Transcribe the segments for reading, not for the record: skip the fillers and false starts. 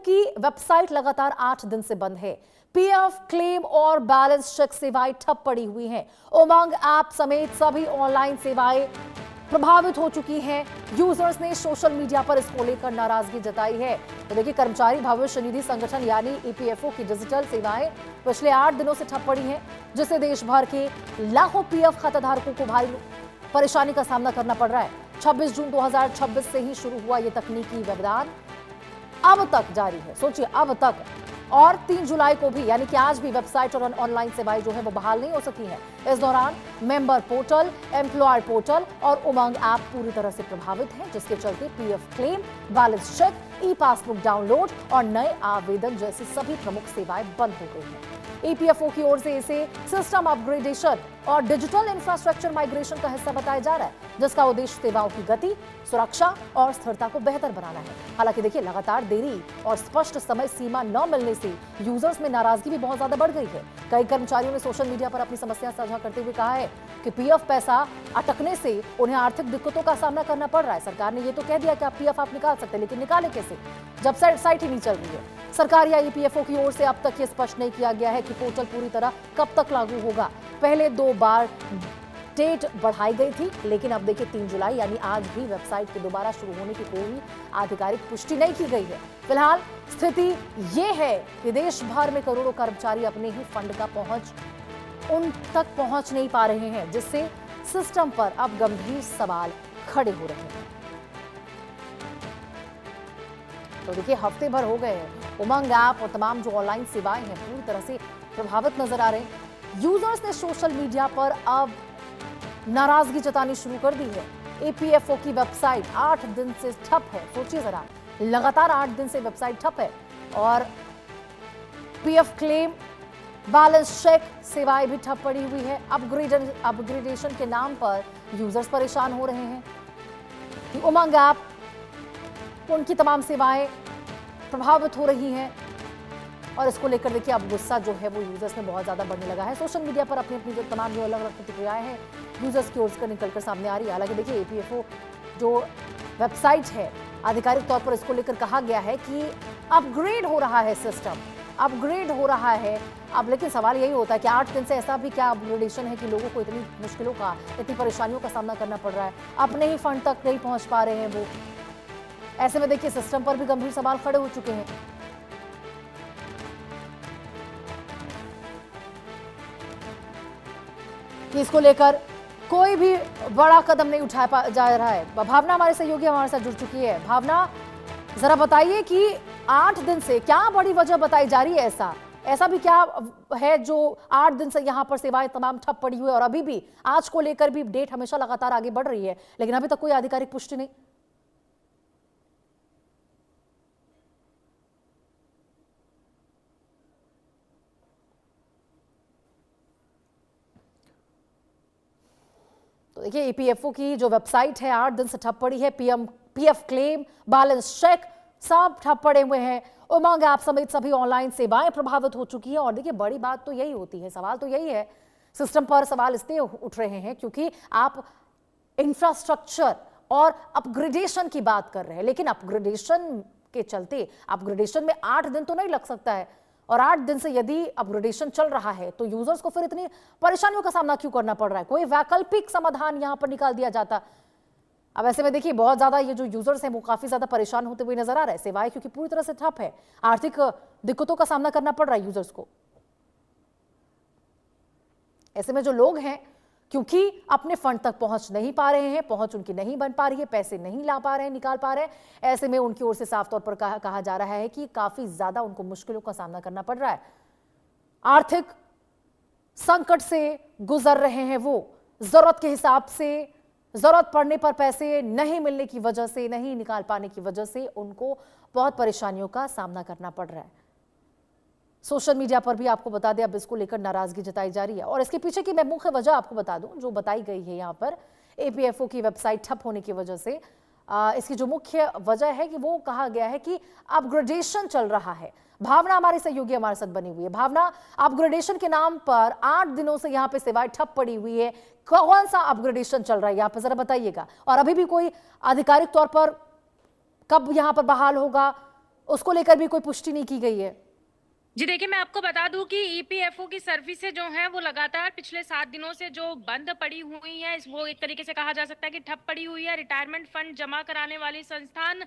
की वेबसाइट लगातार 8 दिन से बंद है। पीएफ क्लेम और बैलेंस चेक सेवाएं ठप पड़ी हुई हैं। उमंग ऐप समेत सभी ऑनलाइन सेवाएं प्रभावित हो चुकी हैं। यूजर्स ने सोशल मीडिया पर इसको लेकर नाराजगी जताई है। तो देखिए, कर्मचारी भविष्य निधि संगठन यानी ईपीएफओ की डिजिटल सेवाएं पिछले 8 दिनों से ठप पड़ी हैं, जिससे देश भर के लाखों पीएफ खाताधारकों को भारी परेशानी का सामना करना पड़ रहा है। 26 जून 2026 से ही शुरू हुआ ये तकनीकी व्यवधान अब तक जारी है। सोचिए, अब तक, और 3 जुलाई को भी, यानी कि आज भी वेबसाइट और ऑनलाइन सेवाएं जो है वो बहाल नहीं हो सकी हैं। इस दौरान मेंबर पोर्टल, एम्प्लॉयर पोर्टल और उमंग ऐप पूरी तरह से प्रभावित हैं, जिसके चलते पीएफ क्लेम, बैलेंस चेक, ई पासबुक डाउनलोड और नए आवेदन जैसी सभी प्रमुख सेवाएं बंद हो गई हैं। ईपीएफओ की ओर से इसे सिस्टम अपग्रेडेशन और डिजिटल इंफ्रास्ट्रक्चर माइग्रेशन का हिस्सा बताया जा रहा है, जिसका उद्देश्य सेवाओं की गति, सुरक्षा और स्थिरता को बेहतर बनाना है। हालांकि देखिए, लगातार देरी और स्पष्ट समय सीमा न मिलने से यूजर्स में नाराजगी भी बहुत ज्यादा बढ़ गई है। कई कर्मचारियों ने सोशल मीडिया पर अपनी समस्या साझा करते हुए कहा है कि पीएफ पैसा अटकने से उन्हें आर्थिक दिक्कतों का सामना करना पड़ रहा है। सरकार ने ये तो कह दिया कि आप पीएफ निकाल सकते हैं, लेकिन निकाले कैसे जब साइट ही नहीं चल रही है। सरकार या ईपीएफओ की ओर से अब तक ये स्पष्ट नहीं किया गया है कि पोर्टल पूरी तरह कब तक लागू होगा। पहले 2 बार डेट बढ़ाई गई थी, लेकिन अब देखिए 3 जुलाई यानी आज भी वेबसाइट के दोबारा शुरू होने की कोई आधिकारिक पुष्टि नहीं की गई है। फिलहाल स्थिति ये है कि देश भर में करोड़ों कर्मचारी अपने ही फंड का उन तक पहुंच नहीं पा रहे हैं, जिससे सिस्टम पर अब गंभीर सवाल खड़े हो रहे हैं। तो देखिए, हफ्ते भर हो गए हैं, उमंग ऐप और तमाम जो ऑनलाइन सेवाएं हैं पूरी तरह से प्रभावित नजर आ रहे हैं। यूजर्स ने सोशल मीडिया पर अब नाराजगी जतानी शुरू कर दी है। ईपीएफओ की वेबसाइट 8 दिन से ठप है। सोचिए जरा, लगातार 8 दिन से वेबसाइट ठप है और पीएफ क्लेम, बैलेंस चेक सेवाएं भी ठप पड़ी हुई है। अपग्रेडेशन के नाम पर यूजर्स परेशान हो रहे हैं कि उमंग ऐप, उनकी तमाम सेवाएं प्रभावित हो रही हैं और इसको लेकर देखिए अब गुस्सा जो है वो यूजर्स में बहुत ज्यादा बढ़ने लगा है। सोशल मीडिया पर अपनी अपनी जो तमाम जो अलग अलग प्रतिक्रियाएं हैं यूजर्स की ओर से निकलकर सामने आ रही है। हालांकि देखिए, ईपीएफओ जो वेबसाइट है, आधिकारिक तौर पर इसको लेकर कहा गया है कि अपग्रेड हो रहा है, सिस्टम अपग्रेड हो रहा है। अब लेकिन सवाल यही होता है कि 8 दिन से ऐसा भी क्या अपग्रेडेशन है कि लोगों को इतनी मुश्किलों का, इतनी परेशानियों का सामना करना पड़ रहा है, अपने ही फंड तक नहीं पहुंच पा रहे हैं वो। ऐसे में देखिए, सिस्टम पर भी गंभीर सवाल खड़े हो चुके हैं। कि इसको लेकर कोई भी बड़ा कदम नहीं उठाया जा रहा है। भावना हमारे सहयोगी हमारे साथ जुड़ चुकी है। भावना, जरा बताइए कि 8 दिन से क्या बड़ी वजह बताई जा रही है? ऐसा भी क्या है जो 8 दिन से यहां पर सेवाएं तमाम ठप पड़ी हुई है और अभी भी आज को लेकर भी डेट हमेशा लगातार आगे बढ़ रही है, लेकिन अभी तक कोई आधिकारिक पुष्टि नहीं? तो देखिए, ईपीएफओ की जो वेबसाइट है 8 दिन से ठप पड़ी है। पीएफ क्लेम, बैलेंस चेक सब ठप पड़े हुए हैं। उमंग ऐप समेत सभी ऑनलाइन सेवाएं प्रभावित हो चुकी हैं। और देखिए, बड़ी बात तो यही होती है, सवाल तो यही है, सिस्टम पर सवाल इसलिए उठ रहे हैं क्योंकि आप इंफ्रास्ट्रक्चर और अपग्रेडेशन की बात कर रहे हैं, लेकिन अपग्रेडेशन के चलते, अपग्रेडेशन में 8 दिन तो नहीं लग सकता है। और 8 दिन से यदि अपग्रेडेशन चल रहा है तो यूजर्स को फिर इतनी परेशानियों का सामना क्यों करना पड़ रहा है? कोई वैकल्पिक समाधान यहां पर निकाल दिया जाता। अब ऐसे में देखिए, बहुत ज्यादा ये जो यूजर्स हैं वो काफी ज्यादा परेशान होते हुए नजर आ रहा है। सेवाएं क्योंकि पूरी तरह से ठप है, आर्थिक दिक्कतों का सामना करना पड़ रहा है यूजर्स को। ऐसे में जो लोग हैं, क्योंकि अपने फंड तक पहुंच नहीं पा रहे हैं, पहुंच उनकी नहीं बन पा रही है, पैसे नहीं ला पा रहे हैं, निकाल पा रहे हैं, ऐसे में उनकी ओर से साफ तौर पर कहा जा रहा है कि काफी ज्यादा उनको मुश्किलों का सामना करना पड़ रहा है। आर्थिक संकट से गुजर रहे हैं वो। जरूरत के हिसाब से, जरूरत पड़ने पर पैसे नहीं मिलने की वजह से, नहीं निकाल पाने की वजह से उनको बहुत परेशानियों का सामना करना पड़ रहा है। सोशल मीडिया पर भी आपको बता दें, अब इसको लेकर नाराजगी जताई जा रही है और इसके पीछे की मैं मुख्य वजह आपको बता दूं जो बताई गई है यहाँ पर ईपीएफओ की वेबसाइट ठप होने की वजह से। इसकी जो मुख्य वजह है कि वो कहा गया है कि अपग्रेडेशन चल रहा है। भावना हमारी सहयोगी हमारे साथ बनी हुई है। भावना, अपग्रेडेशन के नाम पर 8 दिनों से यहाँ पे सेवाएं ठप पड़ी हुई है, कौन सा अपग्रेडेशन चल रहा है यहाँ पर, जरा बताइएगा। और अभी भी कोई आधिकारिक तौर पर कब यहाँ पर बहाल होगा, उसको लेकर भी कोई पुष्टि नहीं की गई है। जी देखिए, मैं आपको बता दूं कि ईपीएफओ की सर्विसेज जो हैं वो लगातार पिछले 7 दिनों से जो बंद पड़ी हुई हैं, वो एक तरीके से कहा जा सकता है कि ठप पड़ी हुई है। रिटायरमेंट फंड जमा कराने वाली संस्थान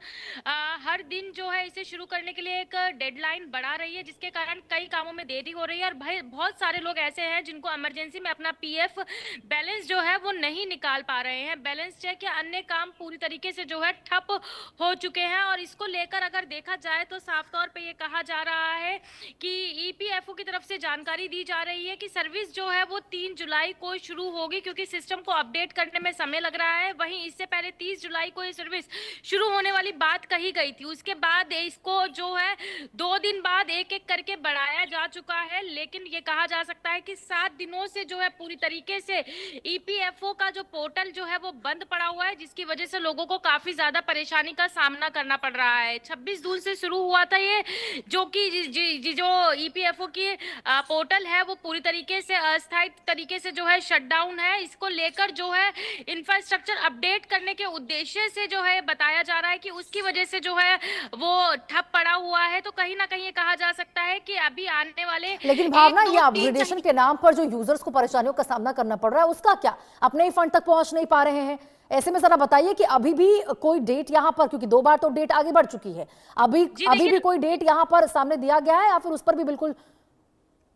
हर दिन जो है इसे शुरू करने के लिए एक डेडलाइन बढ़ा रही है, जिसके कारण कई कामों में देरी हो रही है। और भाई बहुत सारे लोग ऐसे हैं जिनको इमरजेंसी में अपना पीएफ बैलेंस जो है वो नहीं निकाल पा रहे हैं। बैलेंस चेक या अन्य काम पूरी तरीके से जो है ठप हो चुके हैं। और इसको लेकर अगर देखा जाए तो साफ तौर पर यह कहा जा रहा है कि ईपीएफओ की तरफ से जानकारी दी जा रही है कि सर्विस जो है वो 3 जुलाई को शुरू होगी, क्योंकि सिस्टम को अपडेट करने में समय लग रहा है। वहीं इससे पहले 30 जुलाई को ये सर्विस शुरू होने वाली बात कही गई थी। उसके बाद इसको जो है 2 दिन बाद एक एक करके बढ़ाया जा चुका है। लेकिन ये कहा जा सकता है कि 7 दिनों से जो है पूरी तरीके से ईपीएफओ का जो पोर्टल जो है वो बंद पड़ा हुआ है, जिसकी वजह से लोगों को काफी ज्यादा परेशानी का सामना करना पड़ रहा है। 26 जून से शुरू हुआ था ये, जो कि जो ईपीएफओ की पोर्टल है वो पूरी तरीके से अस्थायी तरीके से जो है शटडाउन है। इसको लेकर जो है इंफ्रास्ट्रक्चर अपडेट करने के उद्देश्य से जो है बताया जा रहा है कि उसकी वजह से जो है वो ठप पड़ा हुआ है। तो कहीं ना कहीं ये कहा जा सकता है कि अभी आने वाले लेकिन भावना, ये अपग्रेडेशन के नाम पर जो यूजर्स को परेशानियों का सामना करना पड़ रहा है, उसका क्या? अपने ही फंड तक पहुंच नहीं पा रहे हैं। ऐसे में जरा बताइए कि अभी भी कोई डेट यहां पर, क्योंकि 2 बार तो डेट आगे बढ़ चुकी है, अभी भी कोई डेट यहां पर सामने दिया गया है या फिर उस पर भी बिल्कुल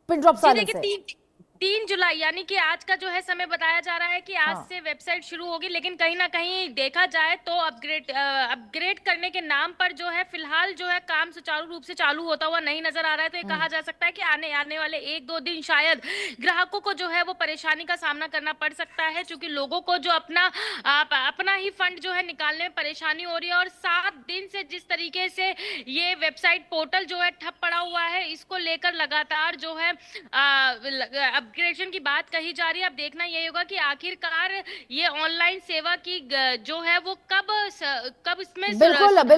पिन ड्रॉप साइलेंस है? 3 जुलाई यानी कि आज का जो है समय बताया जा रहा है कि आज से वेबसाइट शुरू होगी। लेकिन कहीं ना कहीं देखा जाए तो अपग्रेड करने के नाम पर जो है फिलहाल जो है काम सुचारू रूप से चालू होता हुआ नहीं नजर आ रहा है। तो ये कहा जा सकता है कि आने वाले 1-2 दिन शायद ग्राहकों को जो है वो परेशानी का सामना करना पड़ सकता है, क्योंकि लोगों को जो अपना ही फंड जो है निकालने में परेशानी हो रही है। और 7 दिन से जिस तरीके से ये वेबसाइट पोर्टल जो है ठप पड़ा हुआ है, इसको लेकर लगातार जो है अपग्रेडेशन की बात कही जा रही है। अब देखना यही होगा कि आखिरकार ये ऑनलाइन सेवा की जो है वो कब इसमें बिल्कुल